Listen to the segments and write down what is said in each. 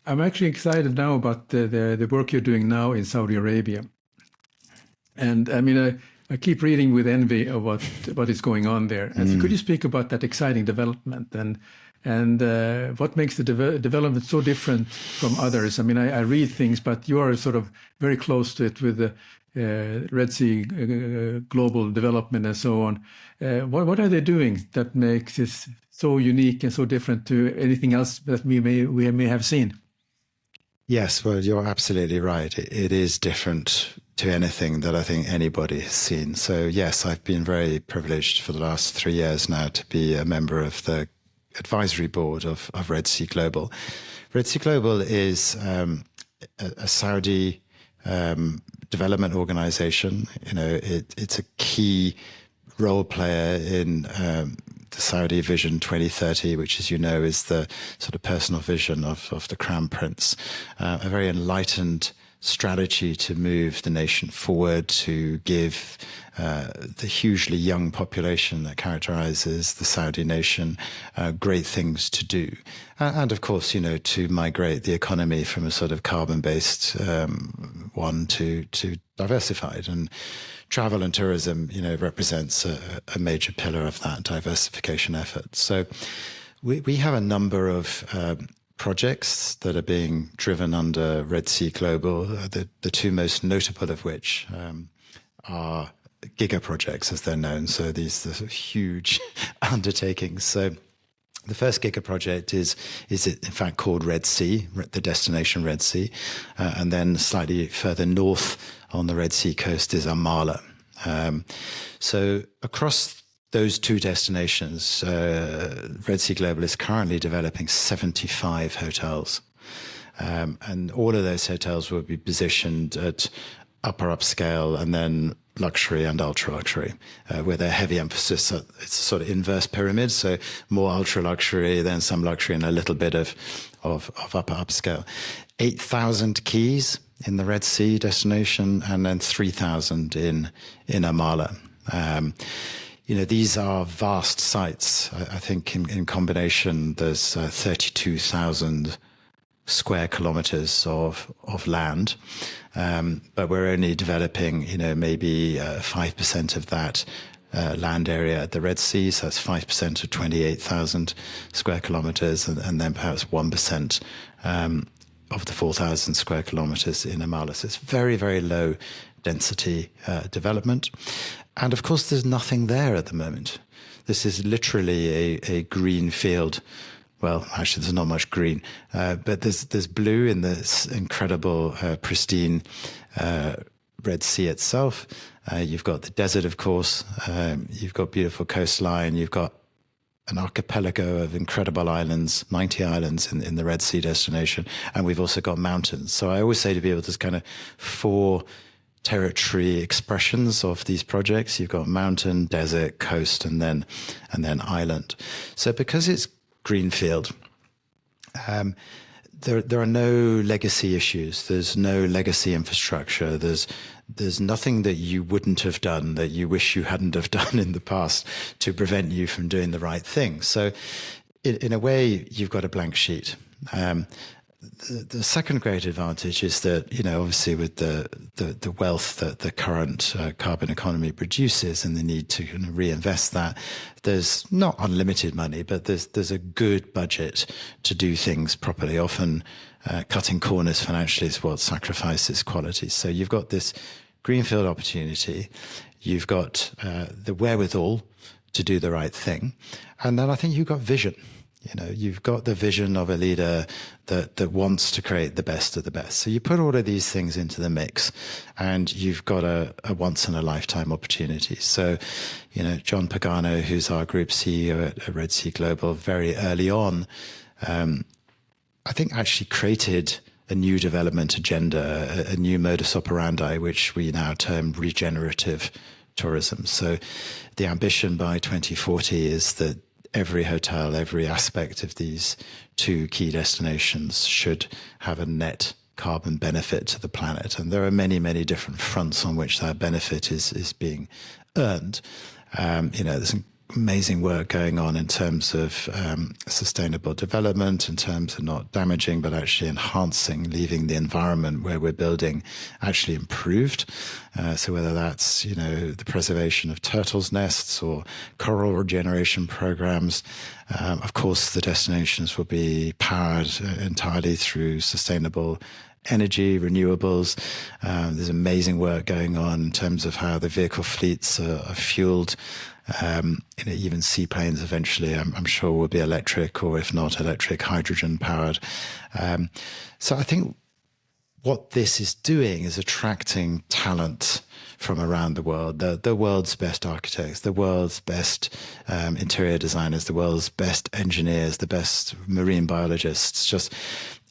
I'm actually excited now about the work you're doing now in Saudi Arabia. And I mean, I keep reading with envy of what is going on there. And so could you speak about that exciting development and what makes the development so different from others? I mean, I read things, but you are sort of very close to it with the Red Sea global development and so on. What are they doing that makes this so unique and so different to anything else that we may have seen? Yes, well, you're absolutely right. It is different to anything that I think anybody has seen. So yes, I've been very privileged for the last 3 years now to be a member of the advisory board of Red Sea Global. Red Sea Global is a Saudi development organization. You know, it's a key role player in the Saudi Vision 2030, which, as you know, is the sort of personal vision of the Crown Prince. A very enlightened strategy to move the nation forward, to give the hugely young population that characterizes the Saudi nation great things to do. And of course, you know, to migrate the economy from a sort of carbon-based one to diversified. And travel and tourism, you know, represents a major pillar of that diversification effort. So we have a number of projects that are being driven under Red Sea Global, the two most notable of which are Giga projects, as they're known. So these are huge undertakings. So the first Giga project is in fact called Red Sea, the destination Red Sea. And then slightly further north on the Red Sea coast is Amala. So across those two destinations, Red Sea Global is currently developing 75 hotels. And all of those hotels will be positioned at upper upscale and then luxury and ultra luxury, with a heavy emphasis. It's a sort of inverse pyramid. So more ultra luxury, then some luxury and a little bit of upper upscale. 8,000 keys in the Red Sea destination and then 3,000 in Amala. You know, these are vast sites. I think in combination, there's 32,000 square kilometers of land. But we're only developing, you know, maybe 5% of that land area at the Red Sea. So that's 5% of 28,000 square kilometers, and then perhaps 1% of the 4,000 square kilometers in Amala. So it's very, very low density development. And of course, there's nothing there at the moment. This is literally a green field. Well, actually, there's not much green, but there's blue in this incredible, pristine Red Sea itself. You've got the desert, of course. You've got beautiful coastline. You've got an archipelago of incredible islands, 90 islands in the Red Sea destination. And we've also got mountains. So I always say to people, there's kind of 4 territory expressions of these projects. You've got mountain, desert, coast, and then island. So because it's greenfield, there are no legacy issues. There's no legacy infrastructure. There's nothing that you wouldn't have done that you wish you hadn't have done in the past to prevent you from doing the right thing. So in a way, you've got a blank sheet. The second great advantage is that, you know, obviously with the wealth that the current carbon economy produces and the need to kind of reinvest that, there's not unlimited money, but there's a good budget to do things properly. Often cutting corners financially is what sacrifices quality. So you've got this greenfield opportunity, you've got the wherewithal to do the right thing, and then I think you've got vision. You know, you've got the vision of a leader that wants to create the best of the best. So you put all of these things into the mix and you've got a once in a lifetime opportunity. So, you know, John Pagano, who's our group CEO at Red Sea Global, very early on, I think actually created a new development agenda, a new modus operandi, which we now term regenerative tourism. So the ambition by 2040 is that every hotel, every aspect of these 2 key destinations should have a net carbon benefit to the planet. And there are many, many different fronts on which that benefit is being earned. You know, there's amazing work going on in terms of sustainable development, in terms of not damaging, but actually enhancing, leaving the environment where we're building actually improved. So whether that's, the preservation of turtles' nests or coral regeneration programs, of course, the destinations will be powered entirely through sustainable energy, renewables. There's amazing work going on in terms of how the vehicle fleets are fueled. Even seaplanes eventually, I'm sure, will be electric, or if not electric, hydrogen powered. So I think what this is doing is attracting talent from around the world, the world's best architects, the world's best interior designers, the world's best engineers, the best marine biologists, just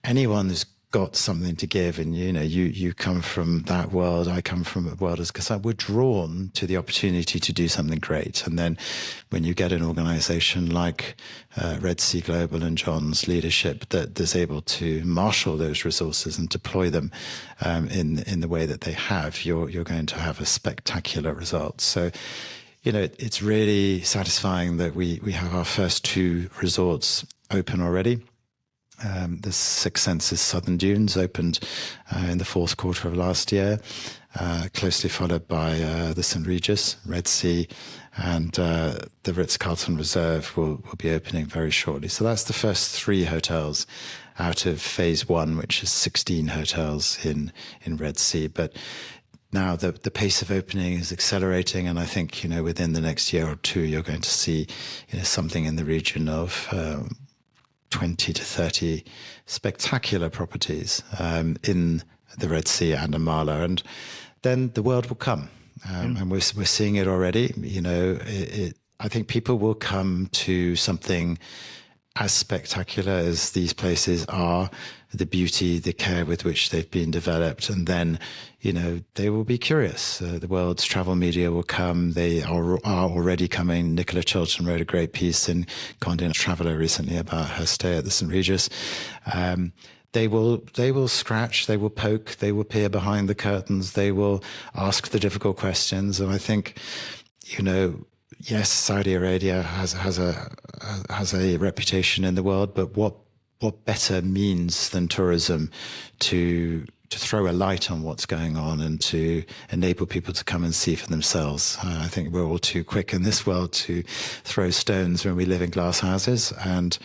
anyone who's got something to give. And you come from that world, I come from a world, because we're drawn to the opportunity to do something great. And then when you get an organization like Red Sea Global and John's leadership that is able to marshal those resources and deploy them in the way that they have, you're going to have a spectacular result. So it's really satisfying that we have our first 2 resorts open already. The Six Senses Southern Dunes opened in the 4th quarter of last year, closely followed by the St. Regis, Red Sea, and the Ritz-Carlton Reserve will be opening very shortly. So that's the first 3 hotels out of phase 1, which is 16 hotels in Red Sea. But now the pace of opening is accelerating, and I think within the next year or 2, you're going to see something in the region of 20 to 30 spectacular properties in the Red Sea and Amala, and then the world will come, and we're seeing it already. I think people will come to something as spectacular as these places are, the beauty, the care with which they've been developed, and then they will be curious. The world's travel media will come. They are already coming. Nicola Chilton wrote a great piece in Continental Traveller recently about her stay at the St. Regis. They will scratch, they will poke, they will peer behind the curtains, they will ask the difficult questions. And I think, yes, Saudi Arabia has a reputation in the world, but what better means than tourism to throw a light on what's going on and to enable people to come and see for themselves. I think we're all too quick in this world to throw stones when we live in glass houses. And,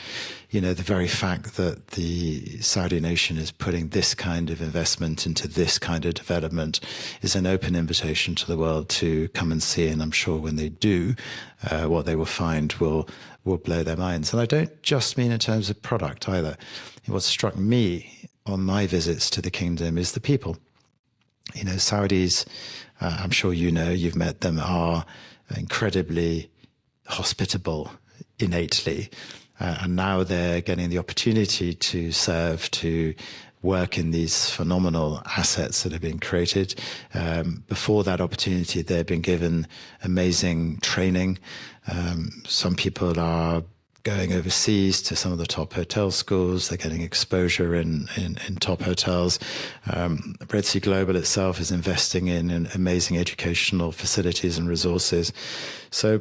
the very fact that the Saudi nation is putting this kind of investment into this kind of development is an open invitation to the world to come and see. And I'm sure when they do, what they will find will blow their minds. And I don't just mean in terms of product either. What struck me on my visits to the kingdom is the people. Saudis, I'm sure you've met them, are incredibly hospitable innately. And now they're getting the opportunity to serve, to work in these phenomenal assets that have been created. Before that opportunity, they've been given amazing training. Some people are going overseas to some of the top hotel schools. They're getting exposure in top hotels. Red Sea Global itself is investing in amazing educational facilities and resources. So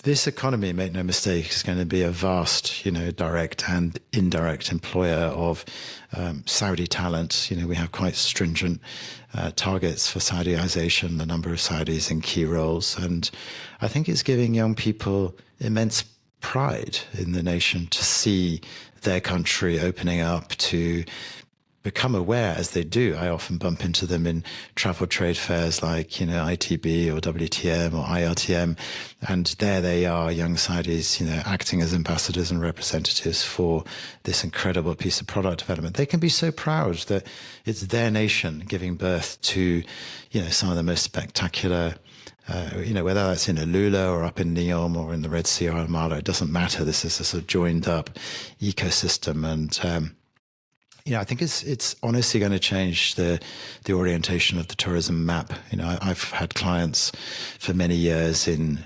this economy, make no mistake, is going to be a vast, direct and indirect employer of Saudi talent. We have quite stringent targets for Saudiization, the number of Saudis in key roles. And I think it's giving young people immense pride in the nation to see their country opening up, to become aware as they do. I often bump into them in travel trade fairs like, ITB or WTM or IRTM. And there they are, young Saudis, acting as ambassadors and representatives for this incredible piece of product development. They can be so proud that it's their nation giving birth to, some of the most spectacular, whether that's in Alula or up in Neom or in the Red Sea or Amala, it doesn't matter. This is a sort of joined up ecosystem. And, I think it's honestly going to change the orientation of the tourism map. I've had clients for many years in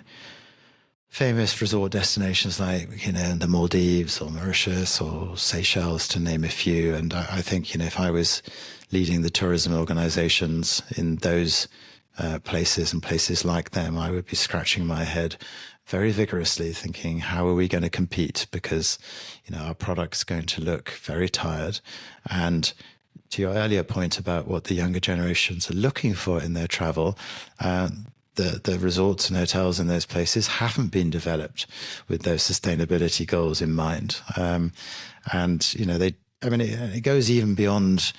famous resort destinations like, the Maldives or Mauritius or Seychelles, to name a few. And I think, if I was leading the tourism organizations in those places and places like them, I would be scratching my head very vigorously, thinking, how are we going to compete? Because, our product's going to look very tired. And to your earlier point about what the younger generations are looking for in their travel, the resorts and hotels in those places haven't been developed with those sustainability goals in mind. It goes even beyond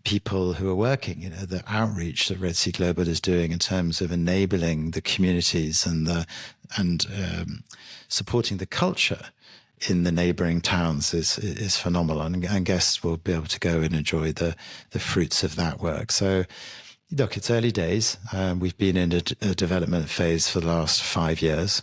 people who are working, the outreach that Red Sea Global is doing in terms of enabling the communities and supporting the culture in the neighboring towns is phenomenal. And guests will be able to go and enjoy the fruits of that work. So, look, it's early days. We've been in a development phase for the last 5 years.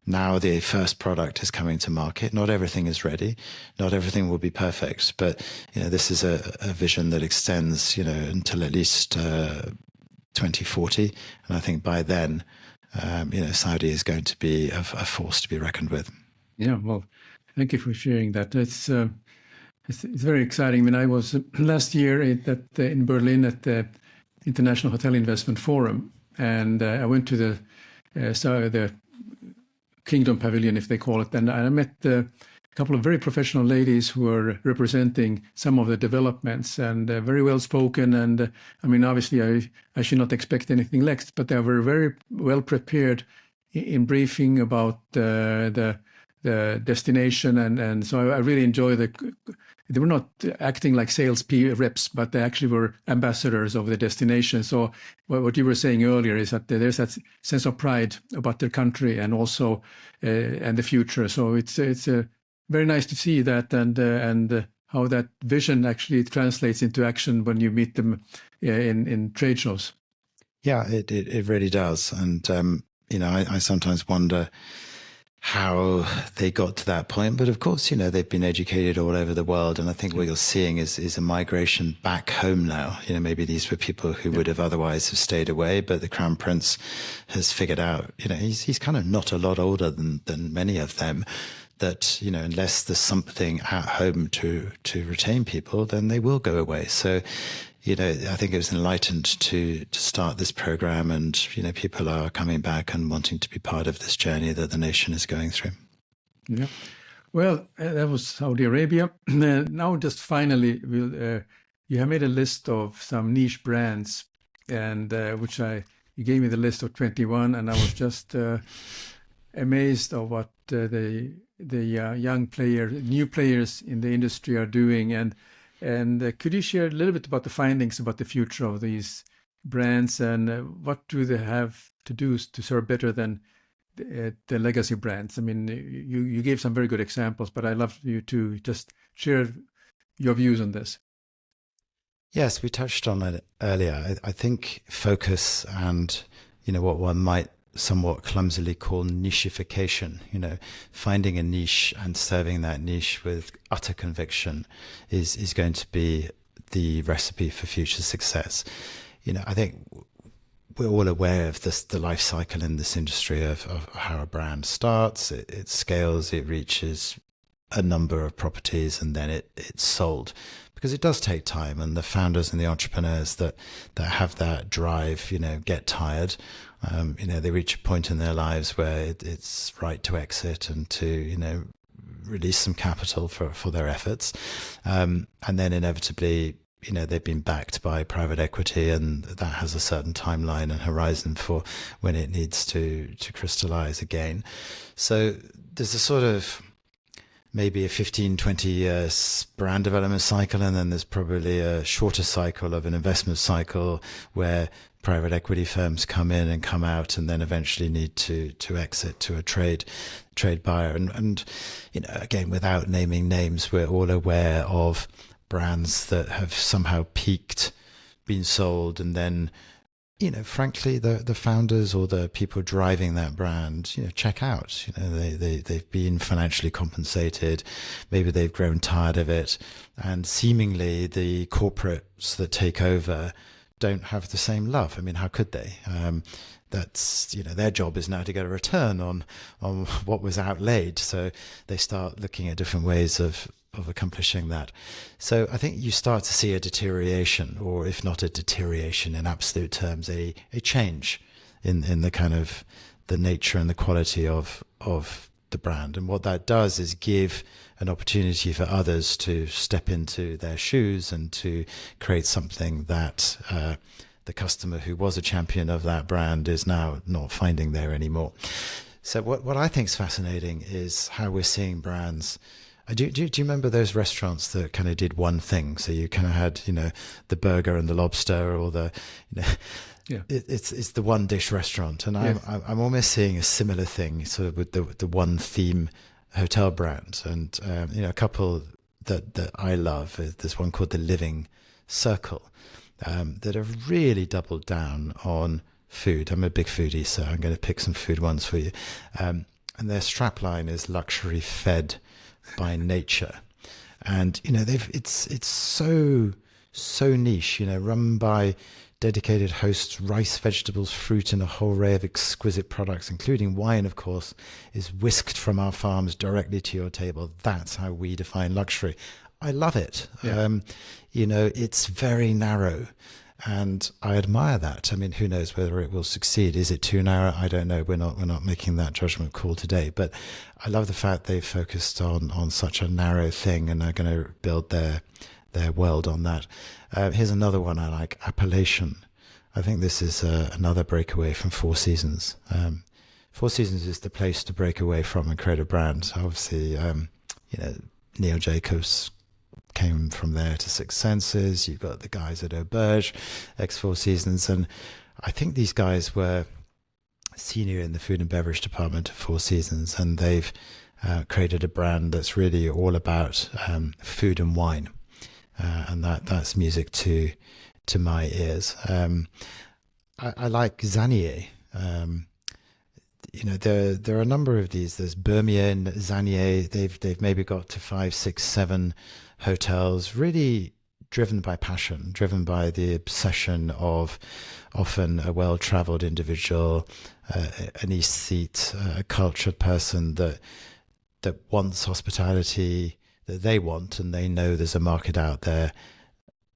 Now the first product is coming to market. Not everything is ready. Not everything will be perfect. But, this is a vision that extends, until at least 2040. And I think by then, Saudi is going to be a force to be reckoned with. Yeah, well, thank you for sharing that. It's very exciting. I mean, I was last year in Berlin at the International Hotel Investment Forum, and I went to the Kingdom Pavilion, if they call it, and I met a couple of very professional ladies who were representing some of the developments, and very well spoken. And obviously, I should not expect anything less, but they were very well prepared in briefing about the destination, and so I really enjoy they were not acting like sales reps, but they actually were ambassadors of the destination. So what you were saying earlier is that there's that sense of pride about their country and also and the future. So it's very nice to see that and how that vision actually translates into action when you meet them in trade shows. Yeah, it really does. And I sometimes wonder how they got to that point. But of course, they've been educated all over the world. And I think what you're seeing is a migration back home now. Maybe these were people who would have otherwise have stayed away, but the Crown Prince has figured out, he's kind of not a lot older than many of them, that, unless there's something at home to retain people, then they will go away. So, I think it was enlightened to start this program, and, people are coming back and wanting to be part of this journey that the nation is going through. Yeah. Well, that was Saudi Arabia. Now, just finally, you have made a list of some niche brands, and you gave me the list of 21, and I was just amazed of what the new players in the industry are doing. And could you share a little bit about the findings about the future of these brands, and what do they have to do to serve better than the legacy brands? I mean, you gave some very good examples, but I'd love you to just share your views on this. Yes, we touched on it earlier. I think focus and, what one might somewhat clumsily call nichefication, finding a niche and serving that niche with utter conviction is going to be the recipe for future success. I think we're all aware of the life cycle in this industry of how a brand starts, it scales, it reaches a number of properties, and then it's sold. Because it does take time, and the founders and the entrepreneurs that have that drive, get tired. They reach a point in their lives where it's right to exit and to, release some capital for their efforts. And then inevitably, they've been backed by private equity, and that has a certain timeline and horizon for when it needs to crystallize again. So there's a sort of maybe a 15, 20 years brand development cycle, and then there's probably a shorter cycle of an investment cycle where private equity firms come in and come out, and then eventually need to exit to a trade buyer. And again, without naming names, we're all aware of brands that have somehow peaked, been sold, and then frankly, the founders or the people driving that brand, check out. They've been financially compensated. Maybe they've grown tired of it, and seemingly the corporates that take over don't have the same love. I mean, how could they? That's their job is now to get a return on what was outlaid. So they start looking at different ways of accomplishing that. So I think you start to see a deterioration, or if not a deterioration in absolute terms, a change in the kind of the nature and the quality of the brand. And what that does is give an opportunity for others to step into their shoes and to create something that the customer who was a champion of that brand is now not finding there anymore. So what I think is fascinating is how we're seeing brands. Do you remember those restaurants that kind of did one thing? So you kind of had, the burger and the lobster, or the, Yeah. It's the one dish restaurant, and I'm almost seeing a similar thing sort of with the one theme hotel brand. And a couple that I love, there's one called the Living Circle, that have really doubled down on food. I'm a big foodie, so I'm going to pick some food ones for you. And their strapline is luxury fed by nature. And it's so niche, run by dedicated hosts. Rice, vegetables, fruit, and a whole array of exquisite products, including wine, of course, is whisked from our farms directly to your table. That's how we define luxury. I love it. Yeah. It's very narrow, and I admire that. I mean, who knows whether it will succeed? Is it too narrow? I don't know. We're not making that judgment call today. But I love the fact they've focused on such a narrow thing and are going to build their world on that. Here's another one I like, Appellation. I think this is another breakaway from Four Seasons. Four Seasons is the place to break away from and create a brand. Obviously, Neil Jacobs came from there to Six Senses. You've got the guys at Auberge, ex Four Seasons, and I think these guys were senior in the food and beverage department at Four Seasons, and they've created a brand that's really all about food and wine. And that's music to my ears. I like Zanier. There are a number of these. There's Bermier and Zanier. They've maybe got to 5, 6, 7 hotels, really driven by passion, driven by the obsession of often a well-traveled individual, an aesthete, a cultured person that wants hospitality that they want, and they know there's a market out there,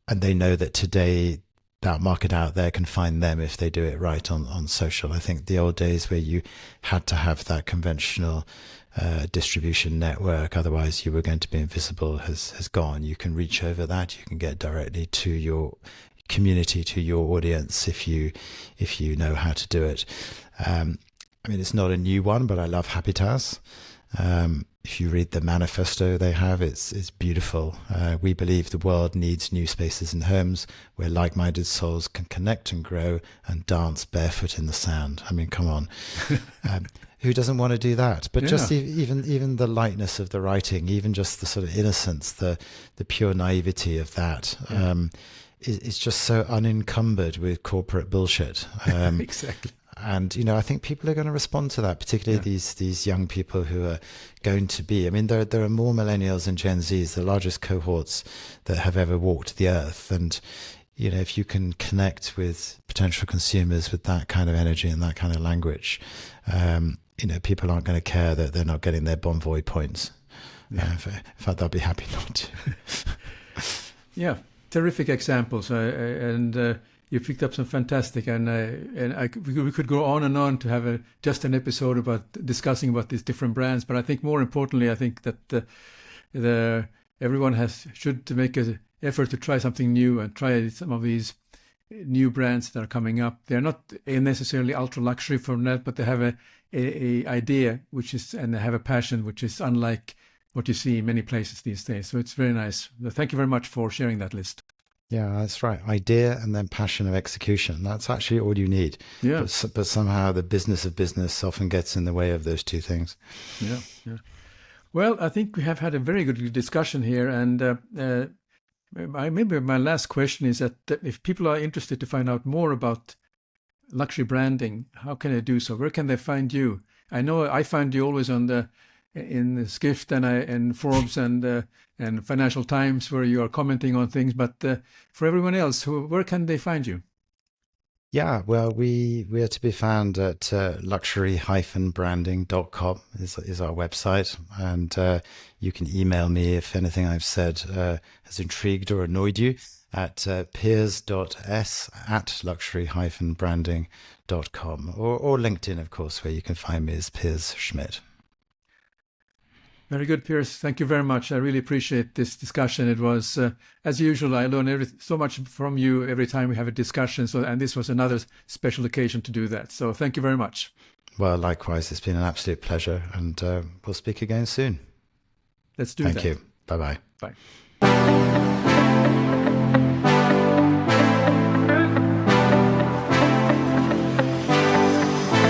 and they know that today that market out there can find them if they do it right on social. I think the old days where you had to have that conventional distribution network, otherwise you were going to be invisible, has gone. You can reach over that. You can get directly to your community, to your audience, if you know how to do it. It's not a new one, but I love Habitats. If you read the manifesto they have, it's beautiful. We believe the world needs new spaces and homes where like-minded souls can connect and grow and dance barefoot in the sand. I mean, come on. Who doesn't want to do that? But just even the lightness of the writing, even just the sort of innocence, the pure naivety of that, is just so unencumbered with corporate bullshit. Exactly. And, I think people are going to respond to that, particularly these young people who are going to be, there are more millennials and Gen Zs, the largest cohorts that have ever walked the earth. And, if you can connect with potential consumers with that kind of energy and that kind of language, people aren't going to care that they're not getting their Bonvoy points. In fact, they'll be happy not to. Yeah, terrific examples. You picked up some fantastic, we could go on and on to have just an episode about discussing about these different brands. But I think more importantly, I think that everyone should make an effort to try something new and try some of these new brands that are coming up. They're not necessarily ultra luxury from that, but they have a idea and they have a passion which is unlike what you see in many places these days. So it's very nice. Thank you very much for sharing that list. Yeah, that's right. Idea and then passion of execution. That's actually all you need. Yeah. But somehow the business of business often gets in the way of those two things. Yeah. Well, I think we have had a very good discussion here. And maybe my last question is that if people are interested to find out more about luxury branding, how can they do so? Where can they find you? I know I find you always in the Skift and Forbes and Financial Times, where you are commenting on things. But for everyone else, where can they find you? Yeah, well, we are to be found at luxury-branding.com is our website. And you can email me if anything I've said has intrigued or annoyed you at piers.s@luxury-branding.com or LinkedIn, of course, where you can find me as Piers Schmidt. Very good, Piers. Thank you very much. I really appreciate this discussion. It was, as usual, I learn so much from you every time we have a discussion. And this was another special occasion to do that. So thank you very much. Well, likewise, it's been an absolute pleasure, and we'll speak again soon. Let's do that. Thank you. Bye-bye. Bye.